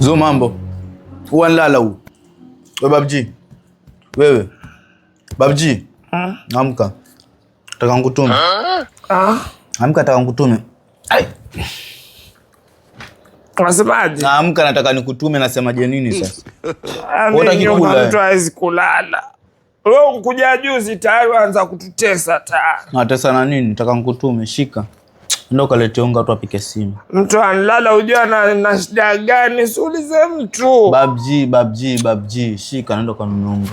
Zo mambo. Huwa nilala huu. Wewe babji. Wewe. Babji. Amka. Nataka nikutume. Amka nataka nikutume. Ai. Unasemaje? Amka nataka nikutume, nasemaje nini sasa? Mtu hawezi kulala. Wewe ukuja juzi tayari waanza kututesa tayari. Natesa na nini? Nataka nikutume, shika. Ndio kalete unga tu apike simu. Mtu analala ujua na shida gani? Suulize mtu. Babji, shika ndio kanunua unga.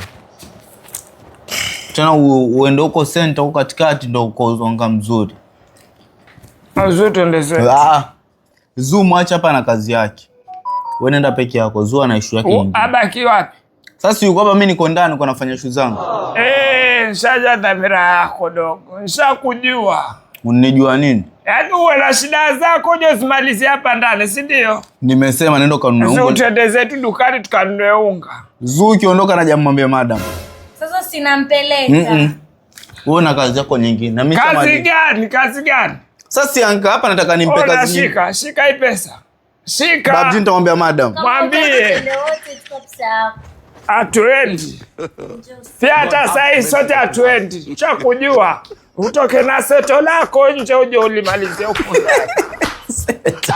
Tena uende huko center huko katikati ndio uko unga mzuri. Azote ndio sasa. Zoom acha hapa na kazi yake. Wewe nenda peke yako, Zua na issue yake nyingine. Abaki wapi? Sasa yuko hapa, mimi niko ndani kwa nafanya shughuli zangu. Nishaja dhamira yako dogo. Nishakujua. Unanijua nini? Yaani uwe na shida zako je usimalizie hapa ndani, si ndio? Nimesema nenda kanunue unga. Sasa tuende zetu dukani tukanunue unga. Zuu ukiondoka na jamwambia madam. Sasa sinampeleka. Wewe na kazi yako nyingine. Na mimi Kazi gani? Sasa si anka hapa nataka nimpe kazi nyingine. Shika hii pesa. Shika. Babji nitamwambia madam. Mwambie. Atuendi. Pia hata sasa sote atuendi. Cha kujua. Utoke na seto lako nje uje ulimalize huko. Seto.